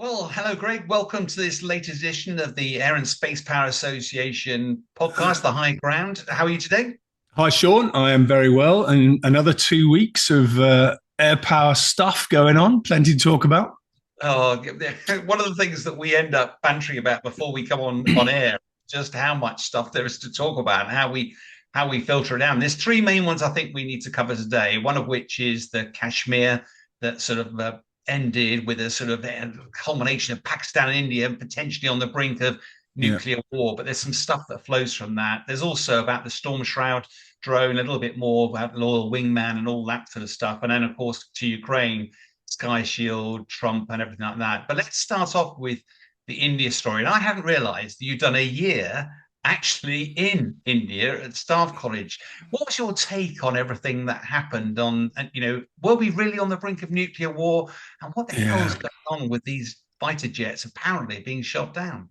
Well, hello, Greg. Welcome to this latest edition of the Air and Space Power Association podcast, The High Ground. How are you today? Hi, Sean. I am very well. And another 2 weeks of air power stuff going on. Plenty to talk about. Oh, one of the things that we end up bantering about before we come on air, just how much stuff there is to talk about and how we filter it down. There's three main ones I think we need to cover today. One of which is the Kashmir that sort of ended with a sort of culmination of Pakistan and India potentially on the brink of nuclear war. But there's some stuff that flows from that. There's also about the Storm Shroud drone, a little bit more about the Loyal Wingman and all that sort of stuff. And then, of course, to Ukraine, Sky Shield, Trump, and everything like that. But let's start off with the India story. And I hadn't realized that you'd done a year actually in India at Staff College. What was your take on everything that happened were we really on the brink of nuclear war? And what the hell is going on with these fighter jets apparently being shot down?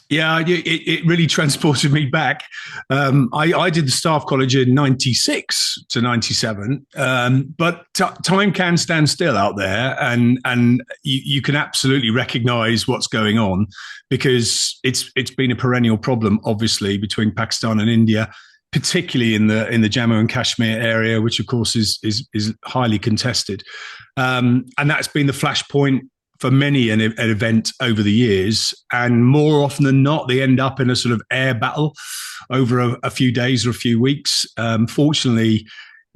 Yeah, it really transported me back. I did the Staff College in 96 to 97, but time can stand still out there, and you can absolutely recognise what's going on because it's been a perennial problem, obviously, between Pakistan and India, particularly in the Jammu and Kashmir area, which of course is highly contested, and that's been the flashpoint for many an event over the years. And more often than not, they end up in a sort of air battle over a few days or a few weeks. Fortunately,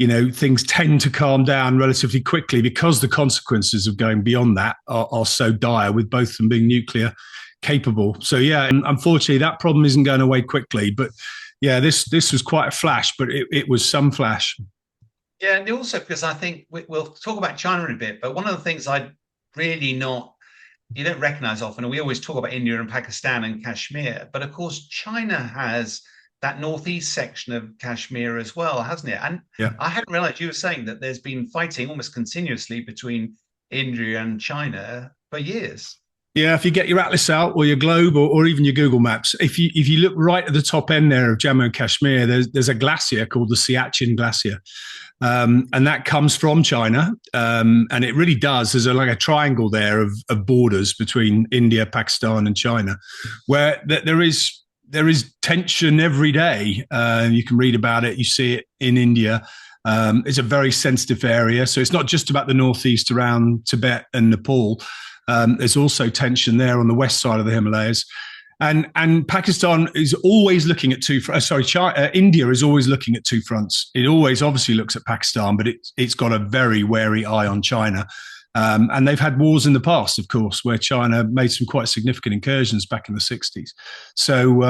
things tend to calm down relatively quickly because the consequences of going beyond that are so dire, with both of them being nuclear capable. So, and unfortunately, that problem isn't going away quickly. But yeah, this was quite a flash, but it was some flash. Yeah, and also because I think we'll talk about China in a bit, but one of the things you don't recognize often, and we always talk about India and Pakistan and Kashmir, but of course China has that northeast section of Kashmir as well, hasn't it? And I hadn't realized you were saying that there's been fighting almost continuously between India and China for years. Yeah, if you get your atlas out or your globe or even your Google Maps, if you look right at the top end there of Jammu and Kashmir, there's a glacier called the Siachen Glacier. And that comes from China. And it really does. There's like a triangle there of borders between India, Pakistan and China, where there is tension every day. You can read about it. You see it in India. It's a very sensitive area. So it's not just about the northeast around Tibet and Nepal. There's also tension there on the west side of the Himalayas. And Pakistan is always looking at India is always looking at two fronts. It always obviously looks at Pakistan, but it's got a very wary eye on China. And they've had wars in the past, of course, where China made some quite significant incursions back in the 60s. So,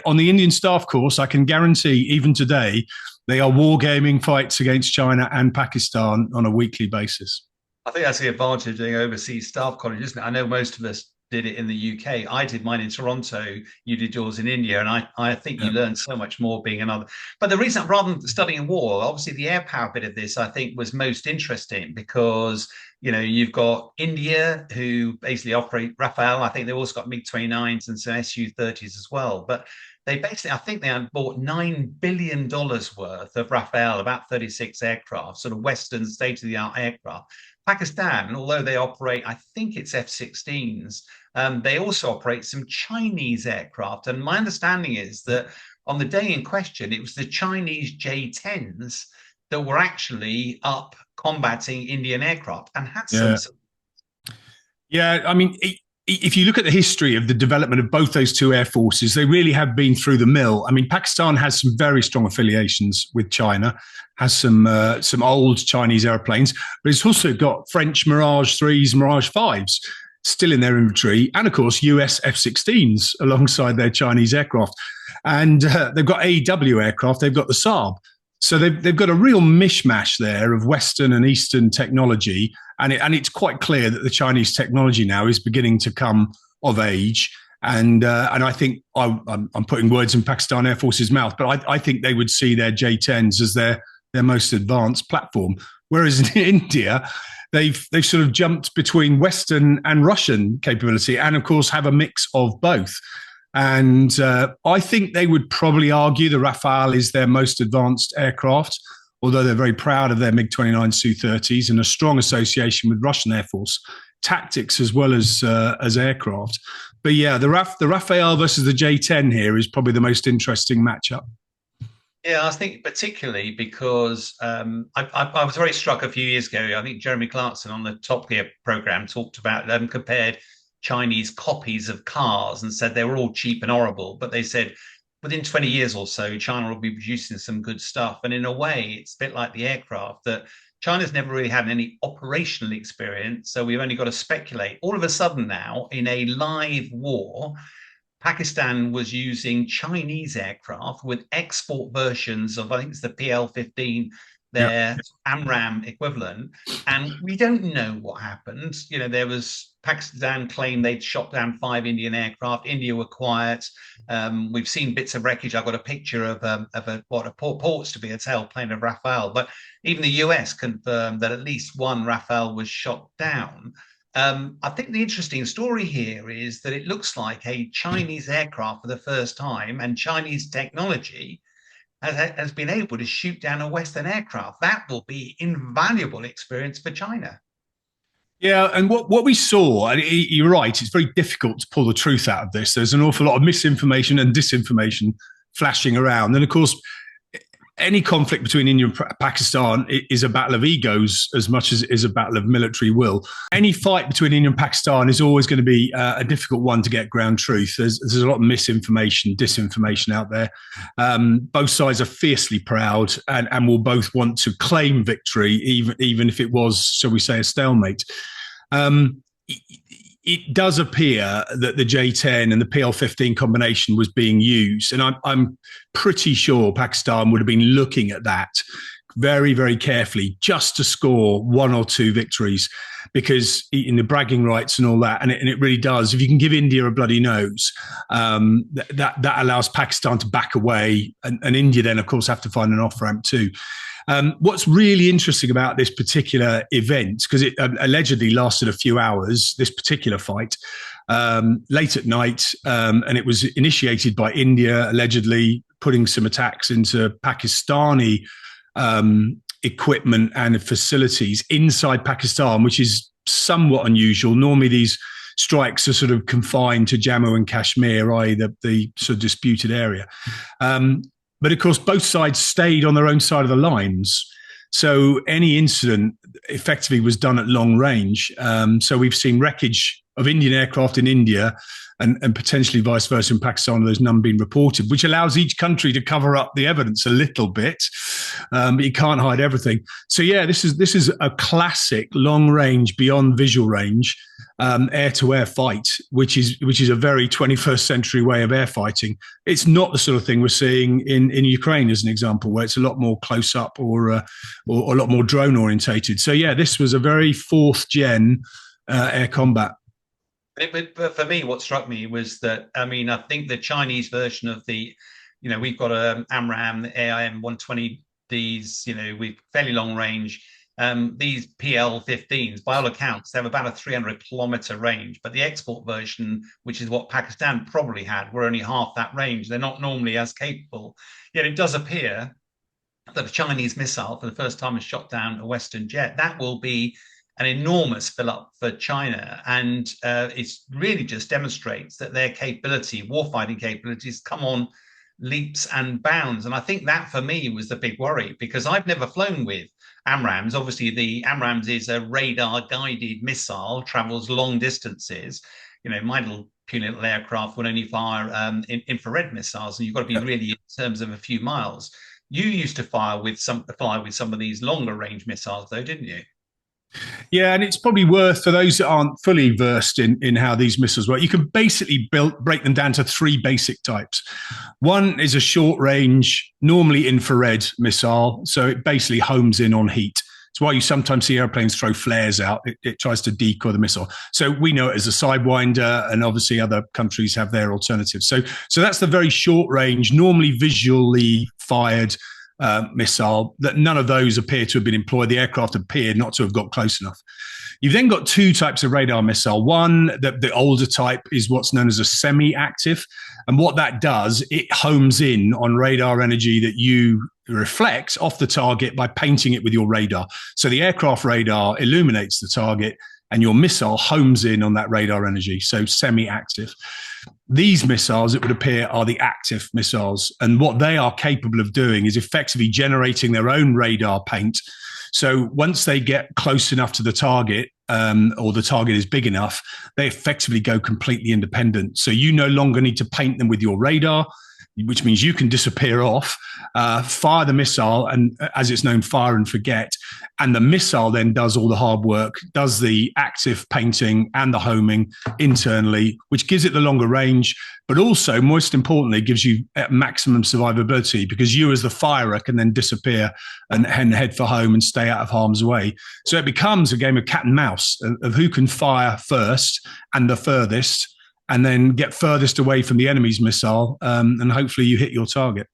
on the Indian staff course, I can guarantee even today, they are wargaming fights against China and Pakistan on a weekly basis. I think that's the advantage of doing overseas staff college, isn't it? I know most of us did it in the UK. I did mine in Toronto. You did yours in India. And I think you learned so much more being another. But the reason, rather than studying war, obviously the air power bit of this, I think, was most interesting because, you've got India who basically operate Rafale. I think they've also got MiG-29s and some Su-30s as well. But I think they had bought $9 billion worth of Rafale, about 36 aircraft, sort of Western state-of-the-art aircraft. Pakistan, although they operate, I think it's F-16s, they also operate some Chinese aircraft. And my understanding is that on the day in question, it was the Chinese J-10s that were actually up combating Indian aircraft and had some. Yeah, I mean, if you look at the history of the development of both those two air forces, they really have been through the mill. I mean, Pakistan has some very strong affiliations with China, has some old Chinese airplanes, but it's also got French Mirage 3s, Mirage 5s still in their inventory, and of course US F-16s alongside their Chinese aircraft. And they've got AEW aircraft, they've got the Saab. So they've got a real mishmash there of Western and Eastern technology, and it's quite clear that the Chinese technology now is beginning to come of age. And I think I'm putting words in Pakistan Air Force's mouth, but I think they would see their J-10s as their most advanced platform. Whereas in India, they've sort of jumped between Western and Russian capability, and of course have a mix of both. And I think they would probably argue the Rafale is their most advanced aircraft, although they're very proud of their MiG-29 Su-30s and a strong association with Russian Air Force tactics as well as aircraft. But yeah, the Rafale versus the J-10 here is probably the most interesting matchup. Yeah, I think particularly because I was very struck a few years ago. I think Jeremy Clarkson on the Top Gear program talked about compared Chinese copies of cars and said they were all cheap and horrible. But they said within 20 years or so, China will be producing some good stuff. And in a way, it's a bit like the aircraft that China's never really had any operational experience. So we've only got to speculate. All of a sudden now, in a live war, Pakistan was using Chinese aircraft with export versions of, I think it's the PL-15, their AMRAAM equivalent. And we don't know what happened. You know, there was Pakistan claimed they'd shot down 5 Indian aircraft. India were quiet. We've seen bits of wreckage. I've got a picture of what purports to be a tailplane of Rafale. But even the US confirmed that at least one Rafale was shot down. I think the interesting story here is that it looks like a Chinese aircraft for the first time, and Chinese technology has been able to shoot down a Western aircraft. That will be invaluable experience for China. Yeah, and what we saw, and you're right, it's very difficult to pull the truth out of this. There's an awful lot of misinformation and disinformation flashing around. And of course, any conflict between India and Pakistan is a battle of egos as much as it is a battle of military will. Any fight between India and Pakistan is always going to be a difficult one to get ground truth. There's a lot of misinformation, disinformation out there. Both sides are fiercely proud and will both want to claim victory, even if it was, shall we say, a stalemate. It does appear that the J-10 and the PL-15 combination was being used. And I'm pretty sure Pakistan would have been looking at that very, very carefully just to score 1 or 2 victories, because in the bragging rights and all that, and it really does. If you can give India a bloody nose, that allows Pakistan to back away. And India then, of course, have to find an off-ramp too. What's really interesting about this particular event, because it allegedly lasted a few hours, this particular fight, late at night, and it was initiated by India, allegedly putting some attacks into Pakistani equipment and facilities inside Pakistan, which is somewhat unusual. Normally these strikes are sort of confined to Jammu and Kashmir, i.e. the sort of disputed area. But of course, both sides stayed on their own side of the lines. So any incident effectively was done at long range. So we've seen wreckage of Indian aircraft in India and potentially vice versa in Pakistan. There's none being reported, which allows each country to cover up the evidence a little bit. But you can't hide everything. So yeah, this is a classic long range, beyond visual range, air-to-air fight, which is a very 21st century way of air fighting. It's not the sort of thing we're seeing in Ukraine, as an example, where it's a lot more close up or a lot more drone orientated. So yeah, this was a very 4th gen air combat. But for me, what struck me was that, I mean, I think the Chinese version of the, you know, we've got a AMRAAM, the AIM-120Ds, you know, with fairly long range. These PL-15s, by all accounts, they have about a 300-kilometer range, but the export version, which is what Pakistan probably had, were only half that range. They're not normally as capable. Yet it does appear that a Chinese missile, for the first time, has shot down a Western jet. That will be an enormous fill-up for China, and it really just demonstrates that their capability, warfighting capabilities, come on leaps and bounds. And I think that, for me, was the big worry, because I've never flown with AMRAAMs. Obviously, the AMRAAMs is a radar-guided missile, travels long distances. You know, my puny little aircraft will only fire infrared missiles, and you've got to be really in terms of a few miles. You used to fly with some of these longer range missiles, though, didn't you? Yeah, and it's probably worth, for those that aren't fully versed in how these missiles work, you can basically break them down to 3 basic types. One is a short range, normally infrared missile. So it basically homes in on heat. It's why you sometimes see airplanes throw flares out. It tries to decoy the missile. So we know it as a sidewinder, and obviously other countries have their alternatives. So that's the very short range, normally visually fired missile. That none of those appear to have been employed. The aircraft appeared not to have got close enough. You've then got 2 types of radar missile. One, the older type, is what's known as a semi-active. And what that does, it homes in on radar energy that you reflect off the target by painting it with your radar. So the aircraft radar illuminates the target, and your missile homes in on that radar energy, so semi-active. These missiles, it would appear, are the active missiles. And what they are capable of doing is effectively generating their own radar paint. So once they get close enough to the target, or the target is big enough, they effectively go completely independent. So you no longer need to paint them with your radar, which means you can disappear off, fire the missile, and as it's known, fire and forget. And the missile then does all the hard work, does the active painting and the homing internally, which gives it the longer range, but also, most importantly, gives you maximum survivability, because you as the firer can then disappear and head for home and stay out of harm's way. So it becomes a game of cat and mouse of who can fire first and the furthest, and then get furthest away from the enemy's missile, and hopefully you hit your target.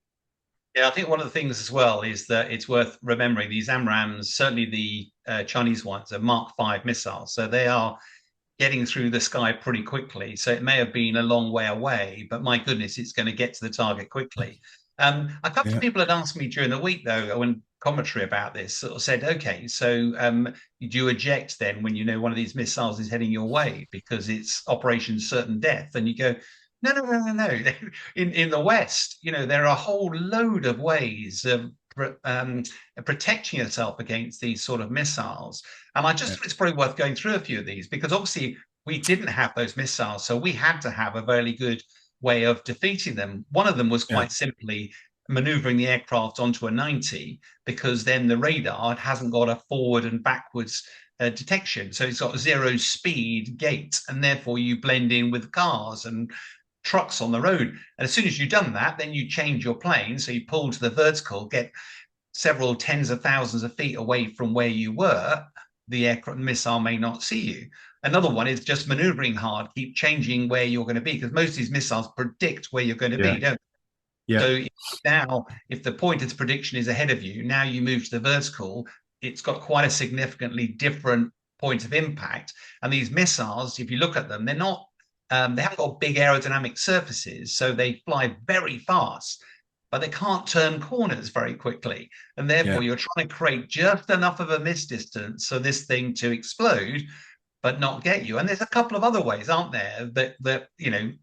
Yeah, I think one of the things as well is that it's worth remembering these AMRAAMs, certainly the Chinese ones, are Mark V missiles. So they are getting through the sky pretty quickly. So it may have been a long way away, but my goodness, it's going to get to the target quickly. A couple of people had asked me during the week, though, when commentary about this, sort of said, okay, so do you eject then when you know one of these missiles is heading your way because it's Operation Certain Death? And you go, no. In the West, there are a whole load of ways of protecting yourself against these sort of missiles. And I just think it's probably worth going through a few of these, because obviously we didn't have those missiles, so we had to have a very good way of defeating them. One of them was quite simply maneuvering the aircraft onto a 90, because then the radar hasn't got a forward and backwards detection. So it's got a zero speed gate, and therefore you blend in with cars and trucks on the road. And as soon as you've done that, then you change your plane. So you pull to the vertical, get several tens of thousands of feet away from where you were. The aircraft missile may not see you. Another one is just maneuvering hard, keep changing where you're going to be, because most of these missiles predict where you're going to be, don't they? Yeah. So now, if the point of prediction is ahead of you, now you move to the vertical, it's got quite a significantly different point of impact. And these missiles, if you look at them, they're not, they haven't got big aerodynamic surfaces, so they fly very fast, but they can't turn corners very quickly. And therefore, you're trying to create just enough of a miss distance so this thing to explode, but not get you. And there's a couple of other ways, aren't there, that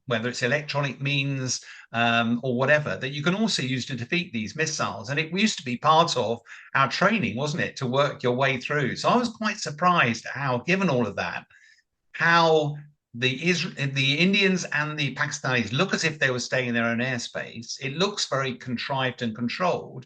whether it's electronic means or whatever, that you can also use to defeat these missiles. And it used to be part of our training, wasn't it, to work your way through. So I was quite surprised at how, given all of that, how the Indians and the Pakistanis look as if they were staying in their own airspace. It looks very contrived and controlled.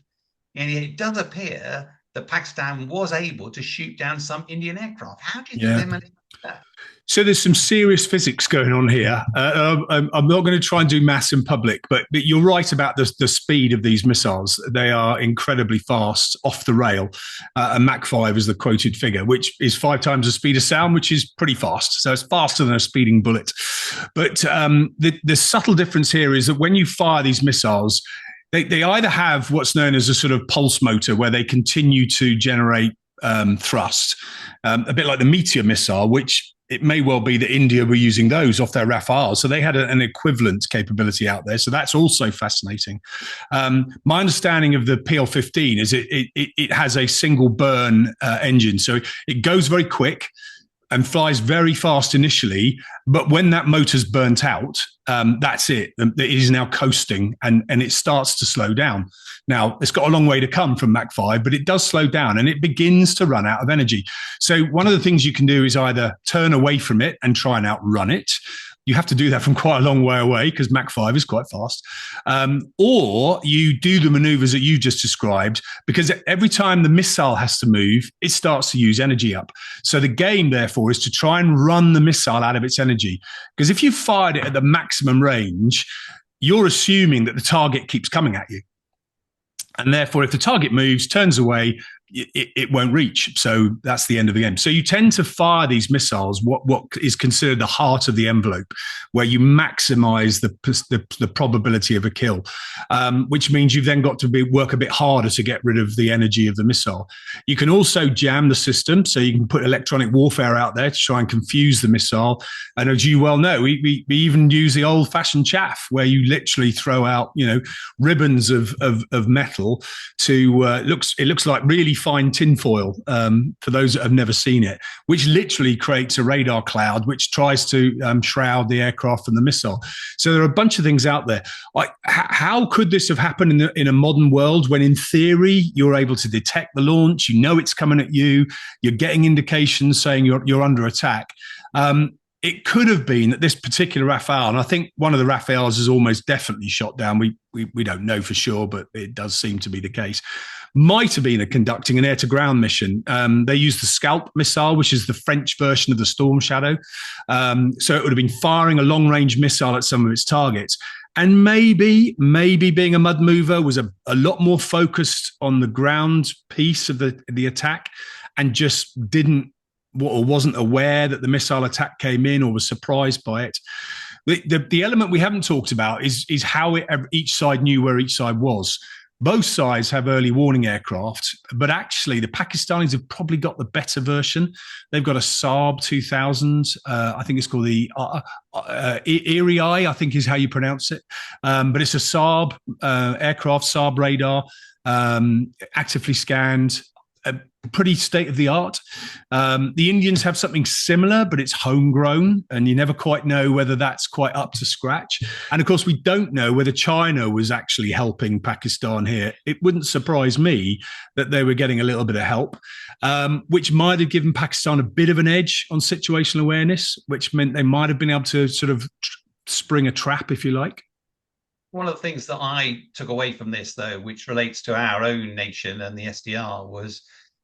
And it does appear that Pakistan was able to shoot down some Indian aircraft. How do you think they managed that? So there's some serious physics going on here. I'm not going to try and do maths in public, but you're right about the speed of these missiles. They are incredibly fast off the rail. And Mach 5 is the quoted figure, which is 5 times the speed of sound, which is pretty fast. So it's faster than a speeding bullet. But the subtle difference here is that when you fire these missiles, they either have what's known as a sort of pulse motor, where they continue to generate thrust, a bit like the Meteor missile, which it may well be that India were using those off their Rafales. So they had an equivalent capability out there. So that's also fascinating. My understanding of the PL-15 is it has a single burn engine. So it goes very quick and flies very fast initially, but when that motor's burnt out, that's it. It is now coasting, and it starts to slow down. Now, it's got a long way to come from Mach 5, but it does slow down, and it begins to run out of energy. So one of the things you can do is either turn away from it and try and outrun it. You have to do that from quite a long way away, because Mach 5 is quite fast. Or you do the maneuvers that you just described, because every time the missile has to move, it starts to use energy up. So the game, therefore, is to try and run the missile out of its energy. Because if you fired it at the maximum range, you're assuming that the target keeps coming at you. And therefore, if the target moves, turns away, it won't reach. So that's the end of the game. So you tend to fire these missiles, what is considered the heart of the envelope, where you maximize the probability of a kill, which means you've then got to work a bit harder to get rid of the energy of the missile. You can also jam the system, so you can put electronic warfare out there to try and confuse the missile. And as you well know, we even use the old-fashioned chaff, where you literally throw out ribbons of metal to it looks like really fine tinfoil, for those that have never seen it, which literally creates a radar cloud which tries to shroud the aircraft and the missile. So there are a bunch of things out there. How could this have happened in a modern world when, in theory, you're able to detect the launch, you know it's coming at you, you're getting indications saying you're under attack? It could have been that this particular Rafale, and I think one of the Rafales is almost definitely shot down. We don't know for sure, but it does seem to be the case. Might have been conducting an air-to-ground mission. They used the Scalp missile, which is the French version of the Storm Shadow. So it would have been firing a long-range missile at some of its targets. And maybe being a mud mover was a lot more focused on the ground piece of the attack and just wasn't aware that the missile attack came in or was surprised by it. The element we haven't talked about is how each side knew where each side was. Both sides have early warning aircraft, but actually the Pakistanis have probably got the better version. They've got a Saab 2000. I think it's called the Erie Eye, I think is how you pronounce it. But it's a Saab aircraft, Saab radar, actively scanned, pretty state of the art. The Indians have something similar, but it's homegrown, and you never quite know whether that's quite up to scratch. And of course, we don't know whether China was actually helping Pakistan here. It wouldn't surprise me that they were getting a little bit of help, which might have given Pakistan a bit of an edge on situational awareness, which meant they might have been able to sort of spring a trap, if you like. One of the things that I took away from this, though, which relates to our own nation and the SDR, was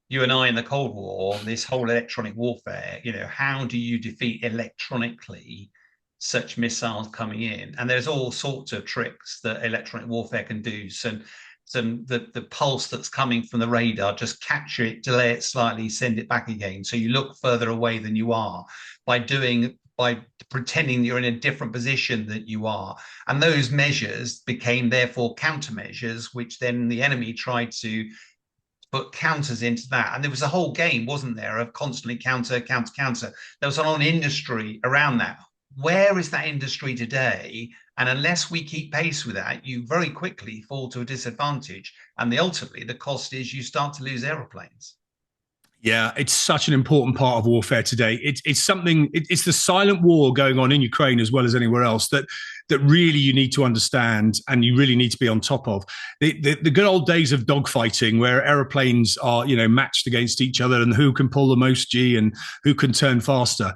you and I in the Cold War, this whole electronic warfare. How do you defeat electronically such missiles coming in? And there's all sorts of tricks that electronic warfare can do. So the pulse that's coming from the radar, just capture it, delay it slightly, send it back again. So you look further away than you are by pretending you're in a different position that you are. And those measures became therefore countermeasures, which then the enemy tried to put counters into that. And there was a whole game, wasn't there, of constantly counter. There was a whole industry around that. Where is that industry today? And unless we keep pace with that, you very quickly fall to a disadvantage. And ultimately, the cost is you start to lose aeroplanes. Yeah, it's such an important part of warfare today. It's something. It's the silent war going on in Ukraine as well as anywhere else that really you need to understand and you really need to be on top of. The good old days of dogfighting, where aeroplanes are matched against each other and who can pull the most G and who can turn faster.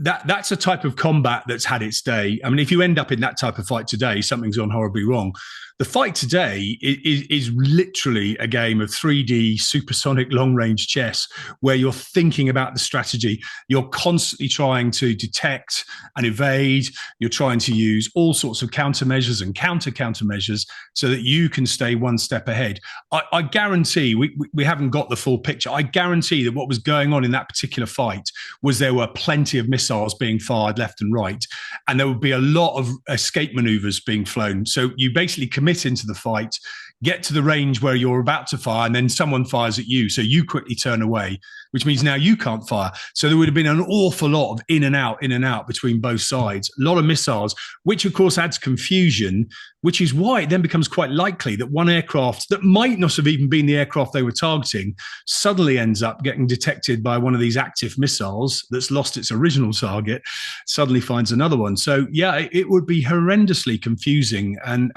That's a type of combat that's had its day. I mean, if you end up in that type of fight today, something's gone horribly wrong. The fight today is literally a game of 3D supersonic long-range chess where you're thinking about the strategy. You're constantly trying to detect and evade. You're trying to use all sorts of countermeasures and countermeasures so that you can stay one step ahead. I guarantee, we haven't got the full picture. I guarantee that what was going on in that particular fight was there were plenty of missiles being fired left and right, and there would be a lot of escape maneuvers being flown. So you basically commit into the fight, get to the range where you're about to fire, and then someone fires at you. So you quickly turn away, which means now you can't fire. So there would have been an awful lot of in and out between both sides, a lot of missiles, which of course adds confusion, which is why it then becomes quite likely that one aircraft that might not have even been the aircraft they were targeting suddenly ends up getting detected by one of these active missiles that's lost its original target, suddenly finds another one. So yeah, it would be horrendously confusing and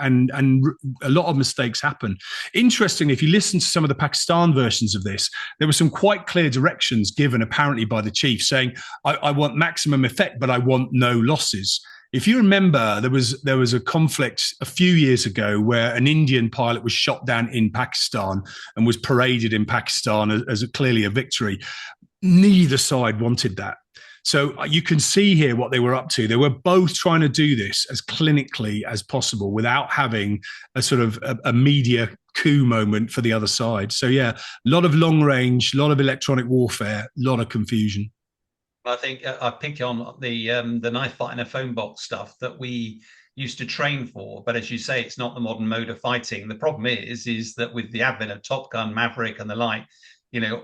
a lot of mistakes happen. Interestingly, if you listen to some of the Pakistan versions of this, there were some quite clear directions given apparently by the chief saying, I want maximum effect, but I want no losses. If you remember, there was a conflict a few years ago where an Indian pilot was shot down in Pakistan and was paraded in Pakistan as clearly a victory. Neither side wanted that. So you can see here what they were up to. They were both trying to do this as clinically as possible without having a sort of a media coup moment for the other side. So yeah, a lot of long range, a lot of electronic warfare, a lot of confusion. I think I pick on the knife fight and a phone box stuff that we used to train for. But as you say, it's not the modern mode of fighting. The problem is that with the advent of Top Gun, Maverick and the like,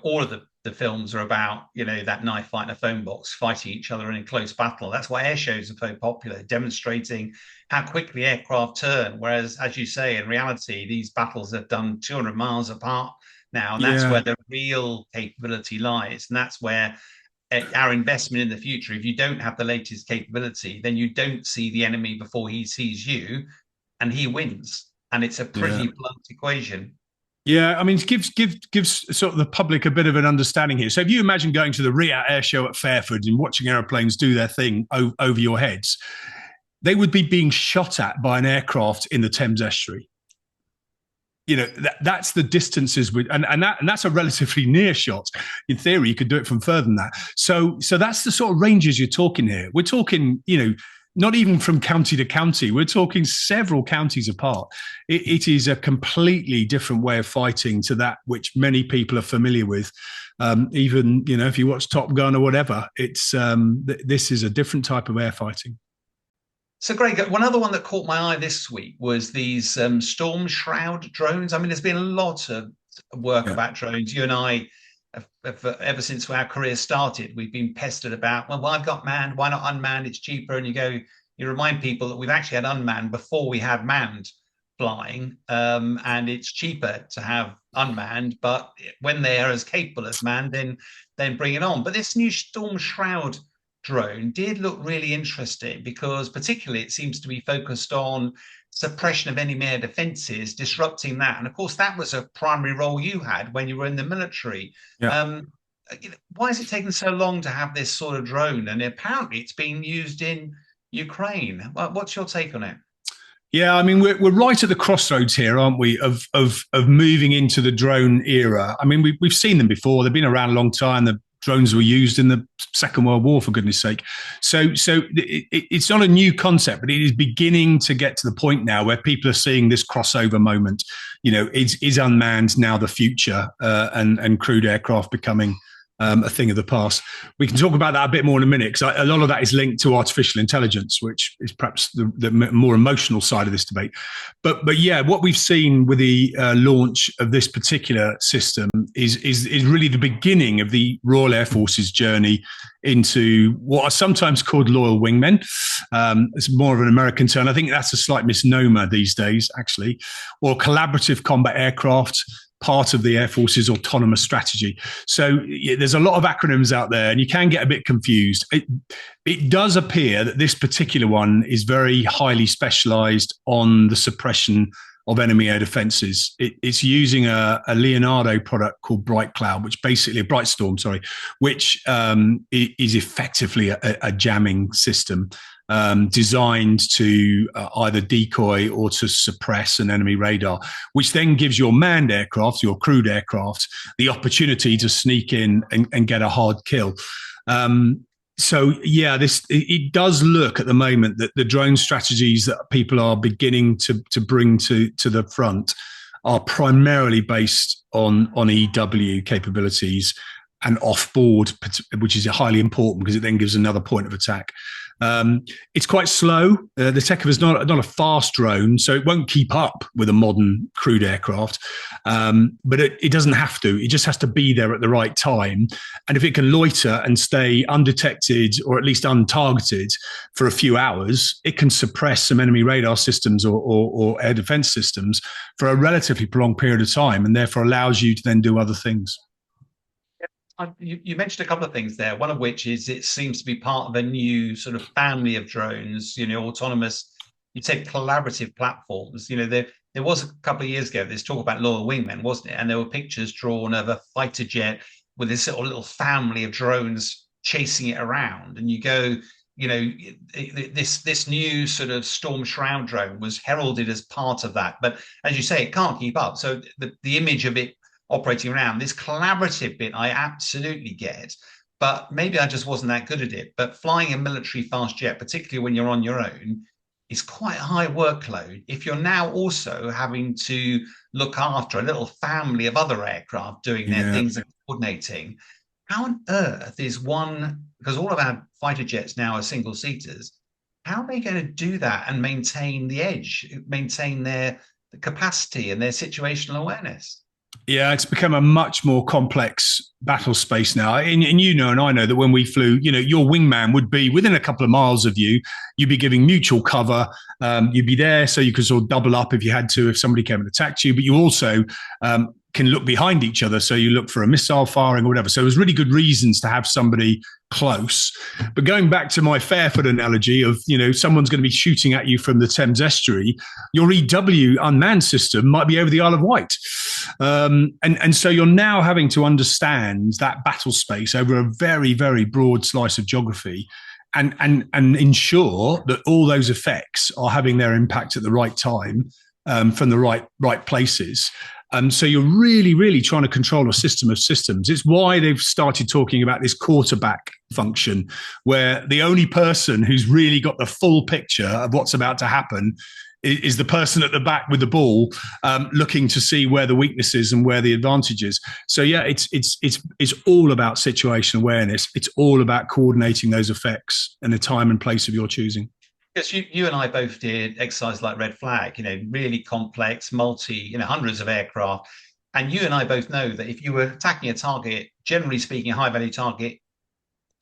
all of the films are about, that knife fight and a phone box fighting each other in a close battle. That's why air shows are so popular, demonstrating how quickly aircraft turn. Whereas, as you say, in reality, these battles are done 200 miles apart. now, and that's Yeah. where the real capability lies, and that's where our investment in the future. If you don't have the latest capability, then you don't see the enemy before he sees you, and he wins. And it's a Yeah. pretty blunt equation. Yeah, I mean, gives sort of the public a bit of an understanding here. So if you imagine going to the Ret'd Air Show at Fairford and watching aeroplanes do their thing over your heads, they would be being shot at by an aircraft in the Thames estuary. You know, that's the distances with, and that's a relatively near shot. In theory, you could do it from further than that. So that's the sort of ranges you're talking here. We're talking, you know, not even from county to county. We're talking several counties apart. It is a completely different way of fighting to that which many people are familiar with. Even, you know, if you watch Top Gun or whatever, it's this is a different type of air fighting. So, Greg, one other one that caught my eye this week was these storm shroud drones. I mean, there's been a lot of work about drones. You and I, ever since our careers started, we've been pestered about, well, I've got manned, why not unmanned? It's cheaper. And you remind people that we've actually had unmanned before we had manned flying, and it's cheaper to have unmanned. But when they are as capable as manned, then bring it on. But this new storm shroud drone did look really interesting, because particularly it seems to be focused on suppression of enemy air defenses, disrupting that. And of course, that was a primary role you had when you were in the military. Yeah. Why is it taking so long to have this sort of drone? And apparently it's being used in Ukraine. What's your take on it? Yeah, I mean, we're right at the crossroads here, aren't we, of moving into the drone era. I mean, we've seen them before. They've been around a long time. The drones were used in the Second World War, for goodness sake. So it's not a new concept, but it is beginning to get to the point now where people are seeing this crossover moment. You know, is unmanned now the future, and crewed aircraft becoming a thing of the past? We can talk about that a bit more in a minute, because a lot of that is linked to artificial intelligence, which is perhaps the more emotional side of this debate. But yeah, what we've seen with the launch of this particular system is really the beginning of the Royal Air Force's journey into what are sometimes called loyal wingmen. It's more of an American term. I think that's a slight misnomer these days, actually, or collaborative combat aircraft, part of the Air Force's autonomous strategy. So there's a lot of acronyms out there, and you can get a bit confused. It does appear that this particular one is very highly specialized on the suppression of enemy air defenses. It's using a Leonardo product called Bright Cloud, which basically Bright Storm, sorry, which is effectively a jamming system. Designed to either decoy or to suppress an enemy radar, which then gives your manned aircraft, your crewed aircraft, the opportunity to sneak in and get a hard kill. So yeah, it does look at the moment that the drone strategies that people are beginning to bring to the front are primarily based on EW capabilities and off-board, which is highly important because it then gives another point of attack. It's quite slow. The Tekova is not a fast drone, so it won't keep up with a modern crewed aircraft. But it doesn't have to. It just has to be there at the right time. And if it can loiter and stay undetected or at least untargeted for a few hours, it can suppress some enemy radar systems or air defense systems for a relatively prolonged period of time, and therefore allows you to then do other things. You mentioned a couple of things there, one of which is it seems to be part of a new sort of family of drones, autonomous, you take collaborative platforms. There was a couple of years ago, this talk about loyal wingmen, wasn't it? And there were pictures drawn of a fighter jet with this sort of little family of drones chasing it around. And you go, this new sort of Storm Shroud drone was heralded as part of that. But as you say, it can't keep up. So the image of it operating around this collaborative bit, I absolutely get, but maybe I just wasn't that good at it. But flying a military fast jet, particularly when you're on your own, is quite a high workload. If you're now also having to look after a little family of other aircraft doing their things and coordinating, how on earth is one, because all of our fighter jets now are single seaters, how are they going to do that and maintain the edge, maintain the capacity and their situational awareness? Yeah, it's become a much more complex battle space now. And and I know that when we flew, your wingman would be within a couple of miles of you. You'd be giving mutual cover. You'd be there so you could sort of double up if you had to, if somebody came and attacked you. But you also can look behind each other. So you look for a missile firing or whatever. So there's really good reasons to have somebody close. But going back to my Fairford analogy of, someone's going to be shooting at you from the Thames estuary, your EW unmanned system might be over the Isle of Wight. And so you're now having to understand that battle space over a very, very broad slice of geography and ensure that all those effects are having their impact at the right time, from the right places. So you're really, really trying to control a system of systems. It's why they've started talking about this quarterback function, where the only person who's really got the full picture of what's about to happen is the person at the back with the ball, looking to see where the weakness is and where the advantage is. So yeah, it's all about situational awareness. It's all about coordinating those effects in the time and place of your choosing. Because you and I both did exercises like Red Flag, really complex, hundreds of aircraft. And you and I both know that if you were attacking a target, generally speaking, a high value target,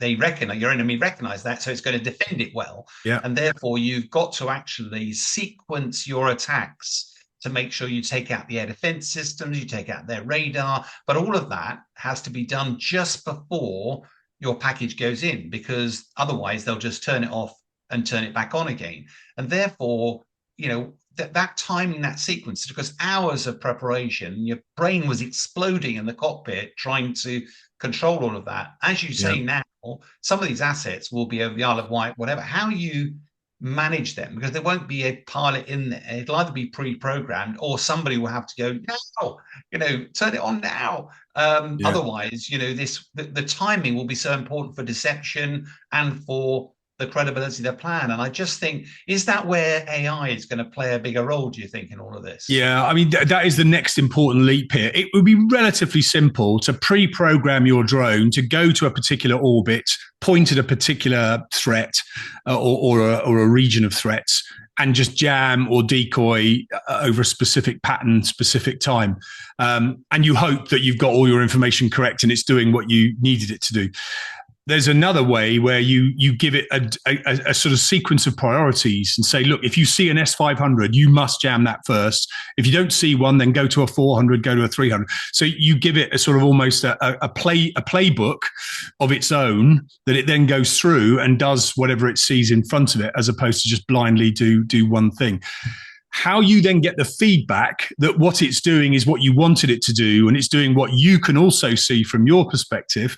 your enemy recognize that, so it's going to defend it well. Yeah. And therefore, you've got to actually sequence your attacks to make sure you take out the air defense systems, you take out their radar. But all of that has to be done just before your package goes in, because otherwise they'll just turn it off and turn it back on again. And therefore, that timing, that sequence, because hours of preparation, your brain was exploding in the cockpit trying to control all of that. As you say now, some of these assets will be over the Isle of Wight, whatever. How you manage them, because there won't be a pilot in there. It'll either be pre-programmed or somebody will have to go, now, turn it on now. Otherwise, the timing will be so important for deception and for the credibility of their plan. And I just think, is that where AI is going to play a bigger role, do you think, in all of this? Yeah, I mean, that is the next important leap here. It would be relatively simple to pre-program your drone to go to a particular orbit, point at a particular threat, or a region of threats, and just jam or decoy over a specific pattern, specific time. And you hope that you've got all your information correct and it's doing what you needed it to do. There's another way where you give it a sort of sequence of priorities and say, look, if you see an S500, you must jam that first. If you don't see one, then go to a 400, go to a 300. So you give it a sort of almost a playbook of its own that it then goes through and does whatever it sees in front of it, as opposed to just blindly do one thing. How you then get the feedback that what it's doing is what you wanted it to do, and it's doing what you can also see from your perspective,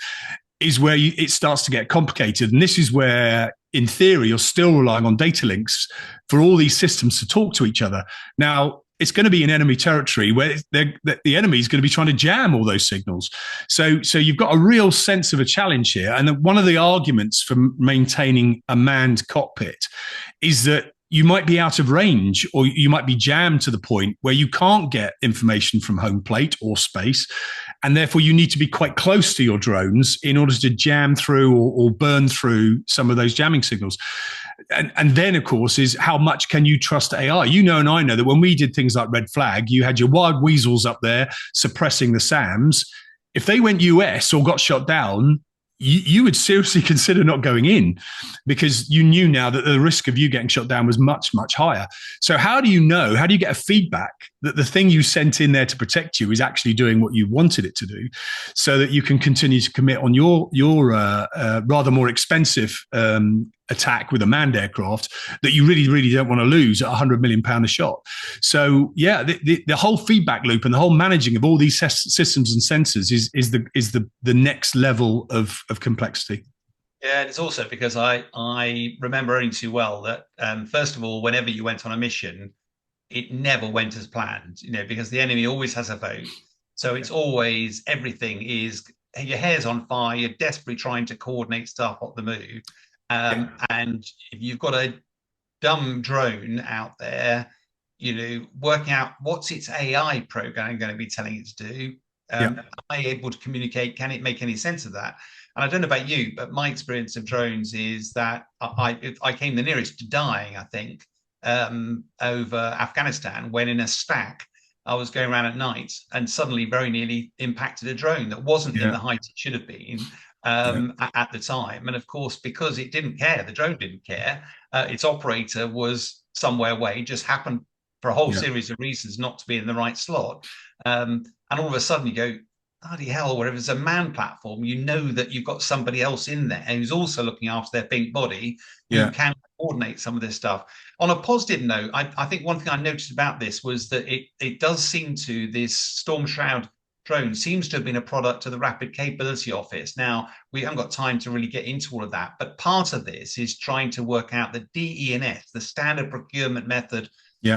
is where it starts to get complicated. And this is where, in theory, you're still relying on data links for all these systems to talk to each other. Now, it's going to be in enemy territory where the enemy is going to be trying to jam all those signals. So you've got a real sense of a challenge here. And one of the arguments for maintaining a manned cockpit is that you might be out of range, or you might be jammed to the point where you can't get information from home plate or space. And therefore, you need to be quite close to your drones in order to jam through or burn through some of those jamming signals. And then, of course, is how much can you trust AI? And I know that when we did things like Red Flag, you had your wild weasels up there suppressing the SAMs. If they went US or got shot down, you would seriously consider not going in, because you knew now that the risk of you getting shot down was much, much higher. So how do you get a feedback that the thing you sent in there to protect you is actually doing what you wanted it to do, so that you can continue to commit on your rather more expensive attack with a manned aircraft that you really, really don't want to lose at £100 million a shot. So yeah, the whole feedback loop and the whole managing of all these systems and sensors is the next level of complexity. Yeah, and it's also because I remember only too well that first of all, whenever you went on a mission, it never went as planned, because the enemy always has a vote. So it's always, everything is, your hair's on fire, you're desperately trying to coordinate stuff on the move. And if you've got a dumb drone out there, working out what's its AI program going to be telling it to do. Am I able to communicate? Can it make any sense of that? And I don't know about you, but my experience of drones is that I came the nearest to dying, I think, over Afghanistan, when in a stack, I was going around at night and suddenly very nearly impacted a drone that wasn't in the height it should have been. At the time. And of course, because it didn't care, the drone didn't care, its operator was somewhere away, just happened for a whole series of reasons not to be in the right slot. And all of a sudden you go, bloody hell, wherever it's a manned platform, you know that you've got somebody else in there who's also looking after their pink body who can coordinate some of this stuff. On a positive note, I think one thing I noticed about this was that it does seem to, this Storm Shroud drone seems to have been a product of the Rapid Capability Office. Now, we haven't got time to really get into all of that, but part of this is trying to work out the DE&S, the standard procurement method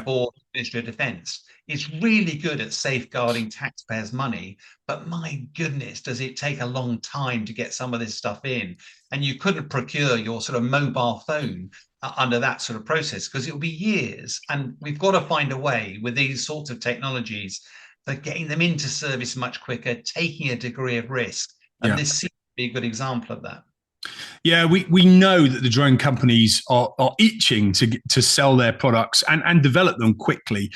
for the Ministry of Defence. It's really good at safeguarding taxpayers' money, but my goodness, does it take a long time to get some of this stuff in? And you couldn't procure your sort of mobile phone under that sort of process because it will be years. And we've got to find a way with these sorts of technologies for getting them into service much quicker, taking a degree of risk. And this seems to be a good example of that. Yeah, we know that the drone companies are itching to sell their products and develop them quickly.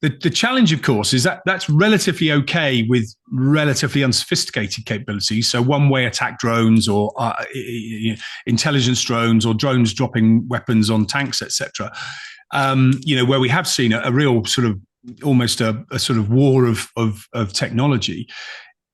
The challenge, of course, is that that's relatively okay with relatively unsophisticated capabilities. So one-way attack drones or intelligence drones or drones dropping weapons on tanks, etc. Where we have seen a real sort of almost a sort of war of technology.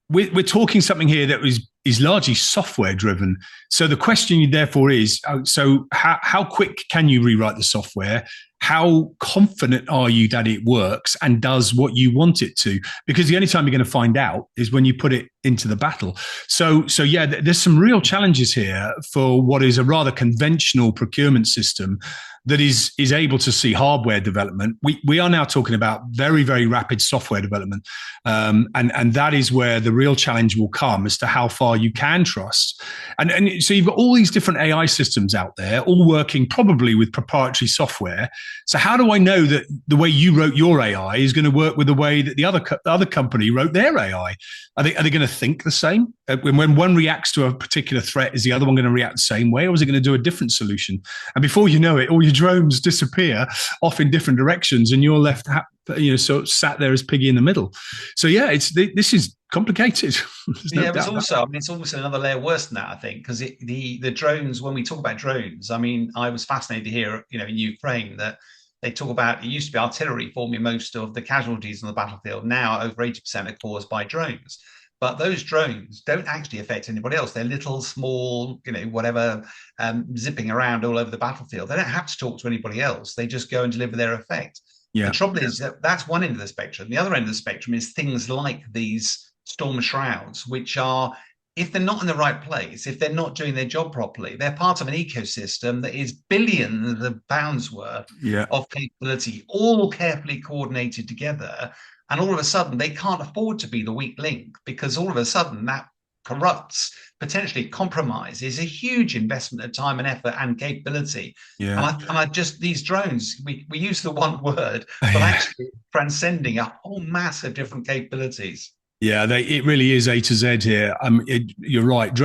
We're talking something here that is largely software driven. So the question therefore is, so how quick can you rewrite the software? How confident are you that it works and does what you want it to? Because the only time you're going to find out is when you put it into the battle. So yeah, there's some real challenges here for what is a rather conventional procurement system that is able to see hardware development. We are now talking about very, very rapid software development. And that is where the real challenge will come as to how far you can trust. And so you've got all these different AI systems out there, all working probably with proprietary software. So how do I know that the way you wrote your AI is going to work with the way that the other company wrote their AI? Are they going to think the same? When one reacts to a particular threat, is the other one going to react the same way, or is it going to do a different solution? And before you know it, all your drones disappear off in different directions, and you're left, so sat there as piggy in the middle. So yeah, this is complicated. It's also another layer worse than that, I think, because the drones. When we talk about drones, I mean, I was fascinated to hear, in Ukraine that they talk about it used to be artillery forming most of the casualties on the battlefield. Now over 80% are caused by drones. But those drones don't actually affect anybody else. They're little, small, zipping around all over the battlefield. They don't have to talk to anybody else. They just go and deliver their effect. Yeah. The trouble is that's one end of the spectrum. The other end of the spectrum is things like these storm shrouds, which are, if they're not in the right place, if they're not doing their job properly, they're part of an ecosystem that is billions of pounds worth of capability, all carefully coordinated together. And all of a sudden, they can't afford to be the weak link, because all of a sudden that corrupts, potentially compromises a huge investment of time and effort and capability. Yeah. And I just, these drones, we use the one word, but actually transcending a whole mass of different capabilities. Yeah, it really is A to Z here. You're right.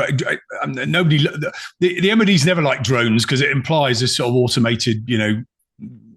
Nobody, the MOD's never like drones because it implies a sort of automated,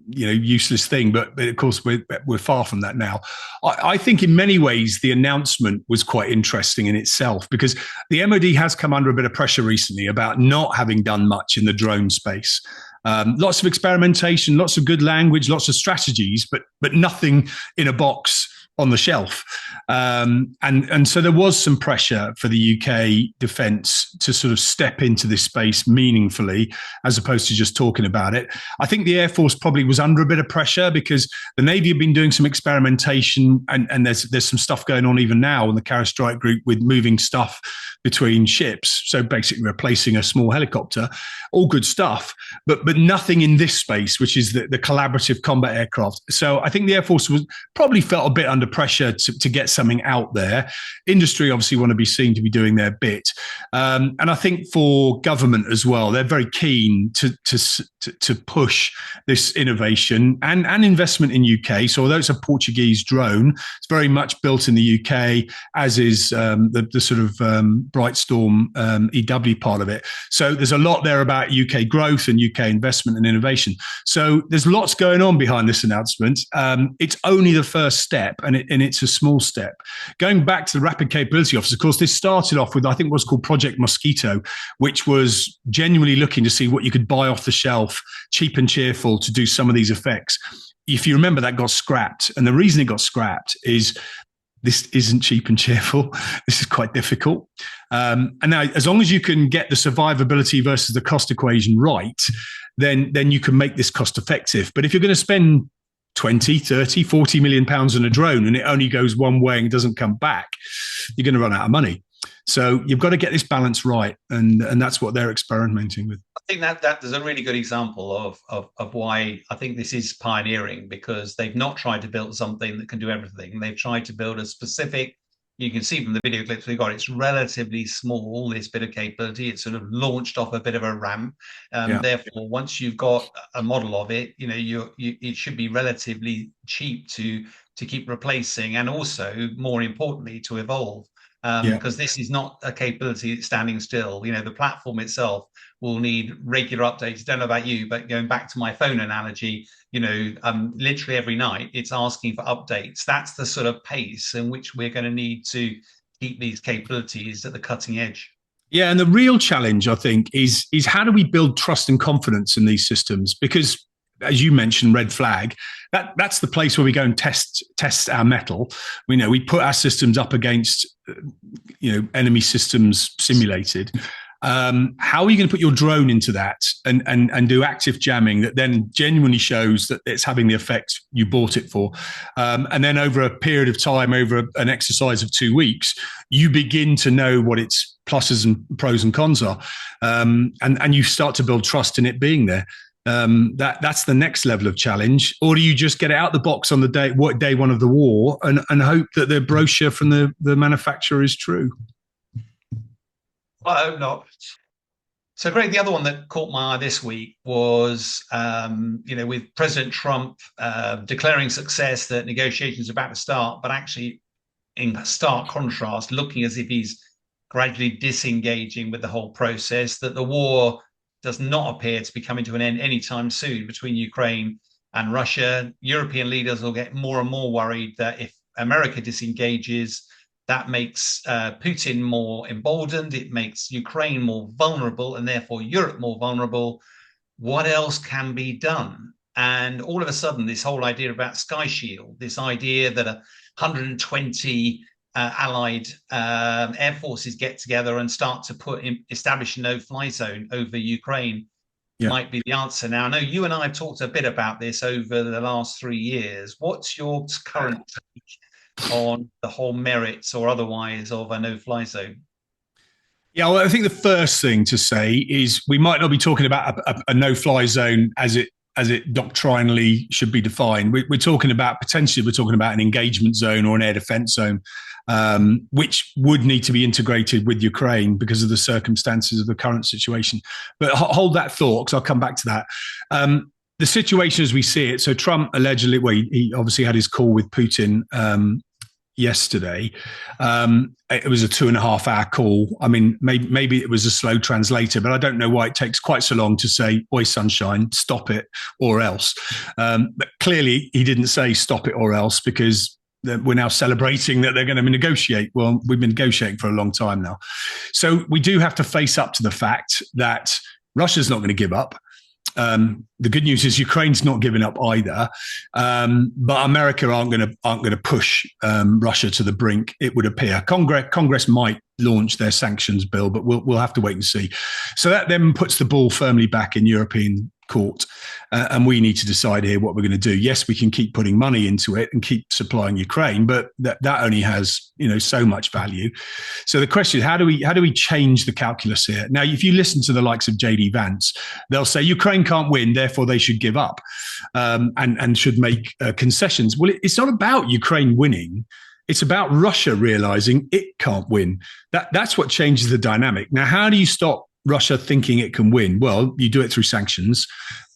useless thing. But of course, we're far from that now. I think in many ways the announcement was quite interesting in itself, because the MOD has come under a bit of pressure recently about not having done much in the drone space. Lots of experimentation, lots of good language, lots of strategies, but nothing in a box on the shelf. And so there was some pressure for the UK defence to sort of step into this space meaningfully, as opposed to just talking about it. I think the Air Force probably was under a bit of pressure because the Navy have been doing some experimentation, and there's some stuff going on even now in the Carrier Strike Group with moving stuff between ships. So basically replacing a small helicopter, all good stuff, but nothing in this space, which is the collaborative combat aircraft. So I think the Air Force probably felt a bit under pressure to get something out there. Industry obviously want to be seen to be doing their bit. And I think for government as well, they're very keen to push this innovation and investment in UK. So although it's a Portuguese drone, it's very much built in the UK, as is the sort of Brightstorm EW part of it. So there's a lot there about UK growth and UK investment and innovation. So there's lots going on behind this announcement. It's only the first step, and it's a small step. Going back to the Rapid Capability Office, of course, this started off with, I think, what's called Project Mosquito, which was genuinely looking to see what you could buy off the shelf, cheap and cheerful, to do some of these effects. if you remember, that got scrapped. And the reason it got scrapped is this isn't cheap and cheerful. This is quite difficult. And now, as long as you can get the survivability versus the cost equation right, then you can make this cost effective. But if you're going to spend 20, 30, 40 million pounds on a drone and it only goes one way and doesn't come back, you're going to run out of money. So you've got to get this balance right. And that's what they're experimenting with. I think that is a really good example of why I think this is pioneering, because they've not tried to build something that can do everything. They've tried to build a specific, you can see from the video clips we've got, it's relatively small, this bit of capability. It's sort of launched off a bit of a ramp. Therefore, once you've got a model of it, it should be relatively cheap to keep replacing, and also, more importantly, to evolve. Because this is not a capability that's standing still. The platform itself will need regular updates. Don't know about you, but going back to my phone analogy, literally every night it's asking for updates. That's the sort of pace in which we're going to need to keep these capabilities at the cutting edge. Yeah, and the real challenge, I think, is how do we build trust and confidence in these systems? Because, as you mentioned, red flag, that's the place where we go and test our mettle. We put our systems up against enemy systems simulated. How are you going to put your drone into that and do active jamming that then genuinely shows that it's having the effect you bought it for? And then over a period of time, over an exercise of 2 weeks, you begin to know what its pluses and pros and cons are. And you start to build trust in it being there. That's the next level of challenge. Or do you just get it out the box on the day one of the war and hope that the brochure from the manufacturer is true? Well, I hope not. So, Greg, the other one that caught my eye this week was, with President Trump declaring success that negotiations are about to start, but actually, in stark contrast, looking as if he's gradually disengaging with the whole process, that the war does not appear to be coming to an end anytime soon between Ukraine and Russia. European leaders will get more and more worried that if America disengages, that makes Putin more emboldened. It makes Ukraine more vulnerable, and therefore Europe more vulnerable. What else can be done? And all of a sudden, this whole idea about Sky Shield, this idea that 120 allied air forces get together and start to establish a no-fly zone over Ukraine might be the answer. Now, I know you and I have talked a bit about this over the last 3 years. What's your current take on the whole merits or otherwise of a no-fly zone? Yeah, well, I think the first thing to say is we might not be talking about a no-fly zone as it doctrinally should be defined. We're talking about an engagement zone or an air defense zone, which would need to be integrated with Ukraine because of the circumstances of the current situation. But hold that thought, because I'll come back to that. The situation as we see it, so Trump allegedly, he obviously had his call with Putin yesterday. It was a 2.5-hour call. I mean, maybe it was a slow translator, but I don't know why it takes quite so long to say, "Oi, sunshine, stop it or else." But clearly he didn't say stop it or else, because we're now celebrating that they're going to negotiate. Well, we've been negotiating for a long time now. So we do have to face up to the fact that Russia's not going to give up. The good news is Ukraine's not giving up either, but America aren't going to push Russia to the brink. It would appear Congress might launch their sanctions bill, but we'll have to wait and see. So that then puts the ball firmly back in European court, and we need to decide here what we're going to do. Yes, we can keep putting money into it and keep supplying Ukraine, but that only has so much value. So the question is, how do we change the calculus here? Now, if you listen to the likes of JD Vance, they'll say Ukraine can't win, therefore they should give up and should make concessions. Well, it's not about Ukraine winning. It's about Russia realizing it can't win. That's what changes the dynamic. Now, how do you stop Russia thinking it can win? Well, you do it through sanctions,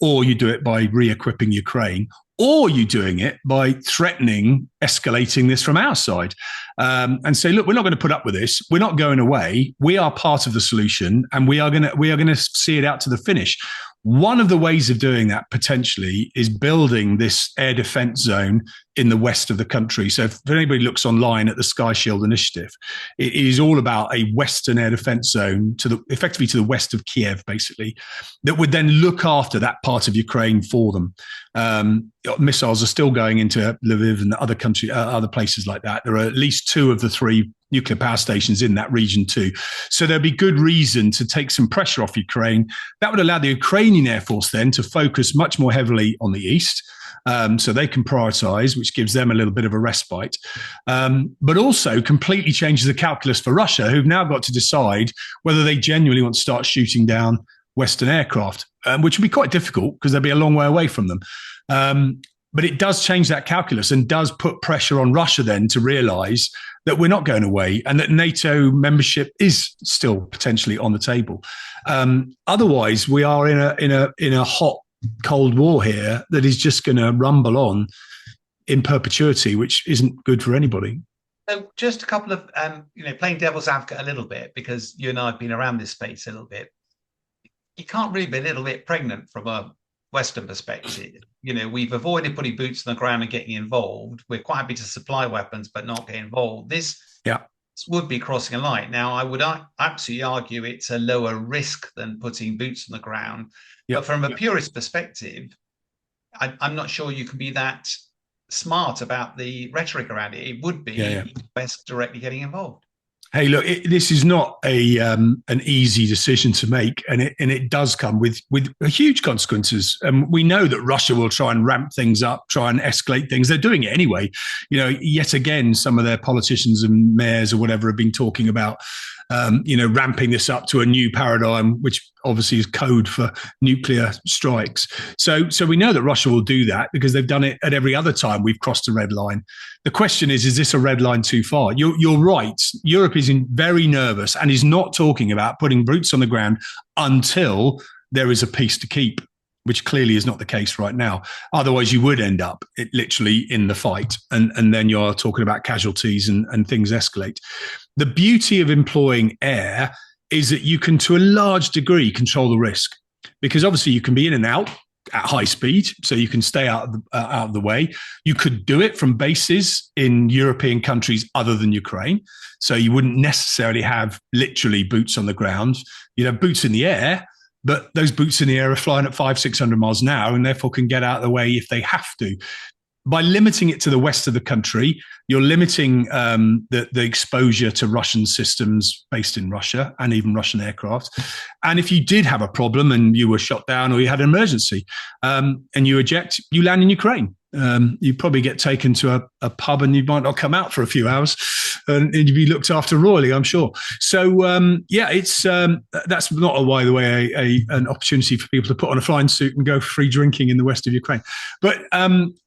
or you do it by re-equipping Ukraine, or you're doing it by threatening escalating this from our side, and say, look, we're not going to put up with this. We're not going away. We are part of the solution, and we are going to see it out to the finish. One of the ways of doing that potentially is building this air defense zone in the west of the country. So if anybody looks online at the Sky Shield Initiative, it is all about a Western air defense zone effectively to the west of Kiev, basically, that would then look after that part of Ukraine for them. Missiles are still going into Lviv and other places like that. There are at least 2 of the 3 nuclear power stations in that region too. So there'd be good reason to take some pressure off Ukraine. That would allow the Ukrainian Air Force then to focus much more heavily on the east. So they can prioritize, which gives them a little bit of a respite, but also completely changes the calculus for Russia, who've now got to decide whether they genuinely want to start shooting down Western aircraft, which would be quite difficult because they'll be a long way away from them. But it does change that calculus and does put pressure on Russia then to realize that we're not going away and that NATO membership is still potentially on the table. Otherwise, we are in a hot Cold War here that is just going to rumble on in perpetuity, which isn't good for anybody. So just a couple of, playing devil's advocate a little bit, because you and I have been around this space a little bit. You can't really be a little bit pregnant from a Western perspective. We've avoided putting boots on the ground and getting involved. We're quite happy to supply weapons, but not get involved. This would be crossing a line. Now, I would absolutely argue it's a lower risk than putting boots on the ground. But from a purist perspective, I'm not sure you can be that smart about the rhetoric around it. It would be best directly getting involved. Hey, look, this is not an easy decision to make, and it does come with huge consequences. We know that Russia will try and ramp things up, try and escalate things. They're doing it anyway. Yet again, some of their politicians and mayors or whatever have been talking about ramping this up to a new paradigm, which obviously is code for nuclear strikes. So we know that Russia will do that because they've done it at every other time we've crossed a red line. The question is this a red line too far? You're right. Europe is very nervous and is not talking about putting boots on the ground until there is a peace to keep, which clearly is not the case right now. Otherwise, you would end up literally in the fight. And then you're talking about casualties and things escalate. The beauty of employing air is that you can, to a large degree, control the risk. Because obviously you can be in and out at high speed, so you can stay out of the way. You could do it from bases in European countries other than Ukraine. So you wouldn't necessarily have literally boots on the ground. You'd have boots in the air, but those boots in the air are flying at 500-600 miles an hour and therefore can get out of the way if they have to. By limiting it to the west of the country, you're limiting the exposure to Russian systems based in Russia and even Russian aircraft. And if you did have a problem and you were shot down or you had an emergency and you eject, you land in Ukraine. You probably get taken to a pub and you might not come out for a few hours and you'd be looked after royally, I'm sure. So, it's that's not, by the way, an opportunity for people to put on a flying suit and go free drinking in the west of Ukraine. But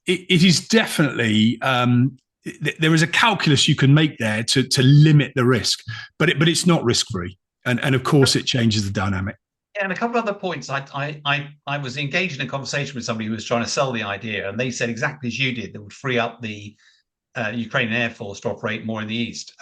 it is definitely, there is a calculus you can make there to limit the risk, but it's not risk-free. And of course, it changes the dynamic. Yeah, and a couple of other points. I was engaged in a conversation with somebody who was trying to sell the idea, and they said exactly as you did, that would free up the Ukrainian Air Force to operate more in the east.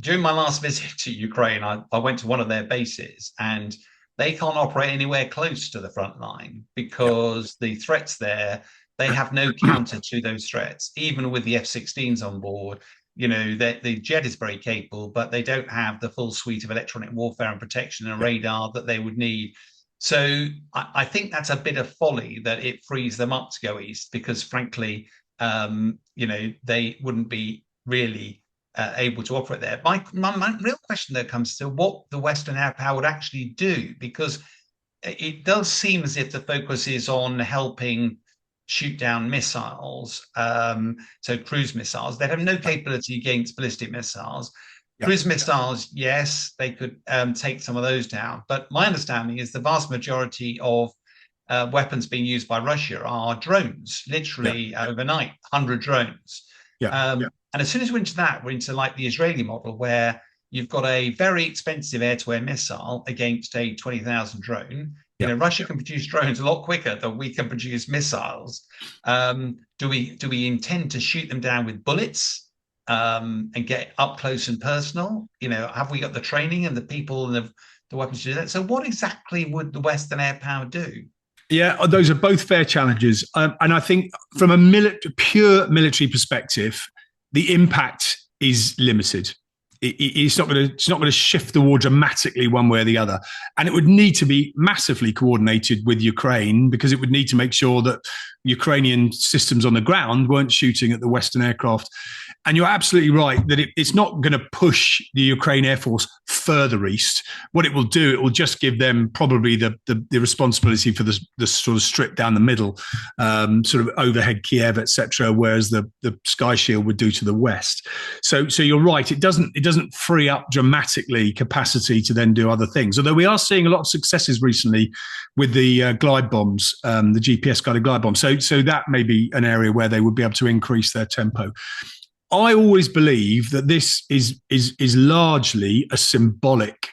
During my last visit to Ukraine, I went to one of their bases, and they can't operate anywhere close to the front line because the threats there, they have no counter to those threats, even with the F-16s on board. The jet is very capable, but they don't have the full suite of electronic warfare and protection and radar that they would need. So I think that's a bit of folly that it frees them up to go east because, frankly, they wouldn't be really able to operate there. My real question, though, comes to what the Western air power would actually do, because it does seem as if the focus is on helping shoot down missiles, so cruise missiles. They have no capability against ballistic missiles. Cruise missiles, yes, they could take some of those down. But my understanding is the vast majority of weapons being used by Russia are drones, literally overnight, 100 drones. And as soon as we're into that, we're into like the Israeli model where you've got a very expensive air-to-air missile against a 20,000 drone. Russia can produce drones a lot quicker than we can produce missiles. Do we intend to shoot them down with bullets and get up close and personal? Have we got the training and the people and the weapons to do that? So what exactly would the Western air power do? Yeah, those are both fair challenges. And I think from a pure military perspective, the impact is limited. It's not going to shift the war dramatically one way or the other. And it would need to be massively coordinated with Ukraine, because it would need to make sure that Ukrainian systems on the ground weren't shooting at the Western aircraft. And you're absolutely right that it's not going to push the Ukraine Air Force further east. What it will do, it will just give them probably the responsibility for the sort of strip down the middle, sort of overhead Kiev, etc., whereas the Sky Shield would do to the west. So you're right. It doesn't free up dramatically capacity to then do other things. Although we are seeing a lot of successes recently with the glide bombs, the GPS guided glide bombs. So that may be an area where they would be able to increase their tempo. I always believe that this is largely a symbolic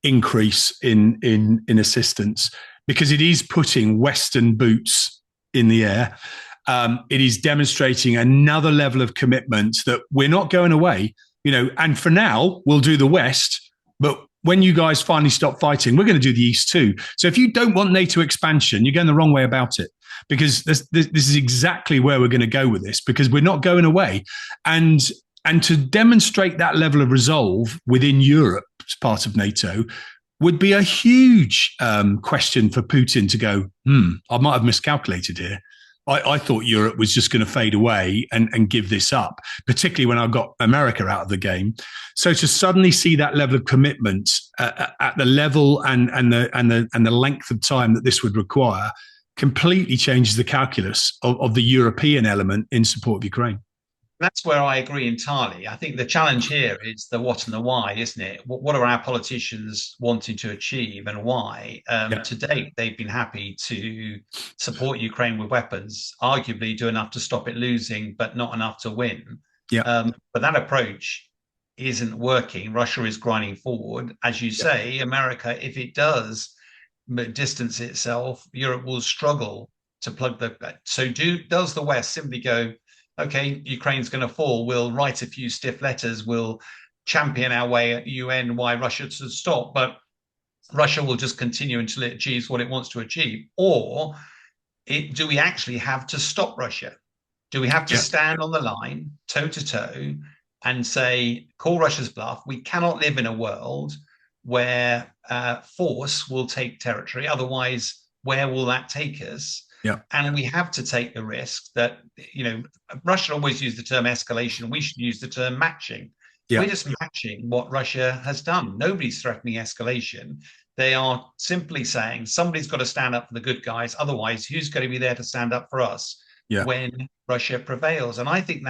increase in assistance, because it is putting Western boots in the air. It is demonstrating another level of commitment that we're not going away, and for now we'll do the West, but when you guys finally stop fighting, we're going to do the East too. So if you don't want NATO expansion, you're going the wrong way about it, because this is exactly where we're going to go with this, because we're not going away. And to demonstrate that level of resolve within Europe as part of NATO would be a huge question for Putin to go, I might have miscalculated here. I thought Europe was just going to fade away and give this up, particularly when I got America out of the game. So to suddenly see that level of commitment at the level and the length of time that this would require completely changes the calculus of the European element in support of Ukraine. That's where I agree entirely. I think the challenge here is the what and the why, isn't it? What are our politicians wanting to achieve and why? To date, they've been happy to support Ukraine with weapons, arguably do enough to stop it losing, but not enough to win. But that approach isn't working. Russia is grinding forward. As you say, America, if it does distance itself, Europe will struggle to plug the... So does the West simply go, okay, Ukraine's going to fall, we'll write a few stiff letters, we'll champion our way at UN why Russia should stop, but Russia will just continue until it achieves what it wants to achieve? Or do we actually have to stop Russia? Do we have to stand on the line, toe to toe, and say, call Russia's bluff? We cannot live in a world where force will take territory. Otherwise, where will that take us? And we have to take the risk that, Russia always used the term escalation. We should use the term matching. We're just matching what Russia has done. Nobody's threatening escalation. They are simply saying somebody's got to stand up for the good guys. Otherwise, who's going to be there to stand up for us when Russia prevails? And I think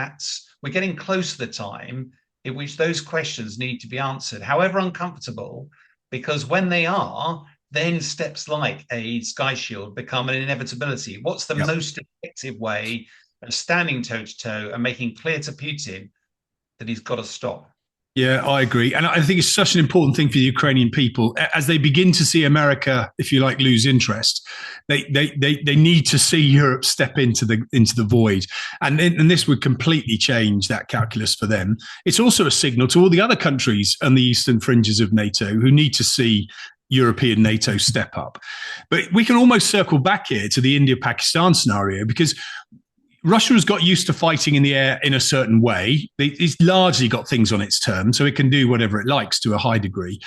we're getting close to the time in which those questions need to be answered, however uncomfortable, because when they are, then steps like a Sky Shield become an inevitability. What's the most effective way of standing toe to toe and making clear to Putin that he's got to stop? Yeah, I agree. And I think it's such an important thing for the Ukrainian people. As they begin to see America, if you like, lose interest, they need to see Europe step into the void. And this would completely change that calculus for them. It's also a signal to all the other countries on the eastern fringes of NATO who need to see European NATO step up. But we can almost circle back here to the India-Pakistan scenario, because Russia has got used to fighting in the air in a certain way. It's largely got things on its terms, so it can do whatever it likes to a high degree.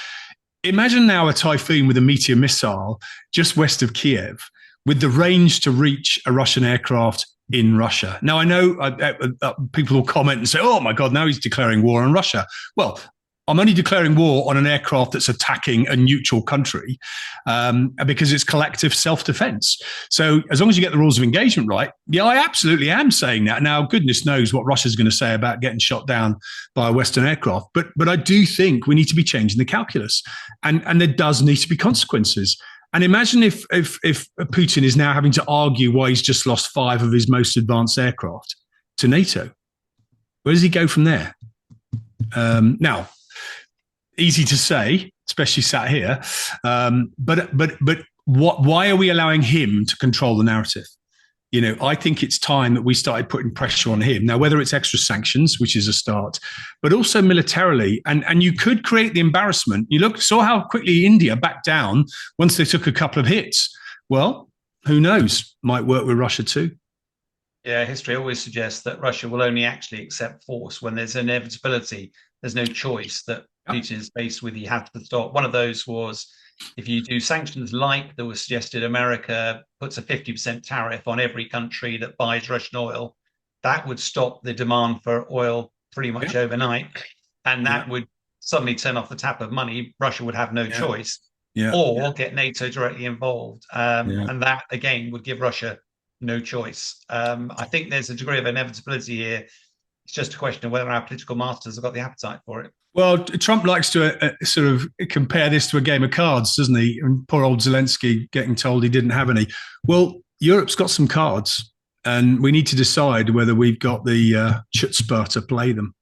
Imagine now a Typhoon with a Meteor missile just west of Kiev, with the range to reach a Russian aircraft in Russia. Now, I know people will comment and say, oh my God, now he's declaring war on Russia. Well, I'm only declaring war on an aircraft that's attacking a neutral country because it's collective self-defense. So as long as you get the rules of engagement right, I absolutely am saying that. Now, goodness knows what Russia's going to say about getting shot down by a Western aircraft. But I do think we need to be changing the calculus. And there does need to be consequences. And imagine if Putin is now having to argue why he's just lost 5 of his most advanced aircraft to NATO. Where does he go from there? Now, easy to say, especially sat here, but why are we allowing him to control the narrative? I think it's time that we started putting pressure on him. Now, whether it's extra sanctions, which is a start, but also militarily, and you could create the embarrassment. You saw how quickly India backed down once they took a couple of hits Well, who knows? Might work with Russia too. Yeah, history always suggests that Russia will only actually accept force when there's inevitability. There's no choice that Putin is faced with. He has to stop. One of those was if you do sanctions like that was suggested, America puts a 50% tariff on every country that buys Russian oil. That would stop the demand for oil pretty much overnight. And that would suddenly turn off the tap of money. Russia would have no choice. Or get NATO directly involved. And that, again, would give Russia no choice. I think there's a degree of inevitability here. It's just a question of whether our political masters have got the appetite for it. Well, Trump likes to sort of compare this to a game of cards, doesn't he? And poor old Zelensky getting told he didn't have any. Well, Europe's got some cards, and we need to decide whether we've got the chutzpah to play them.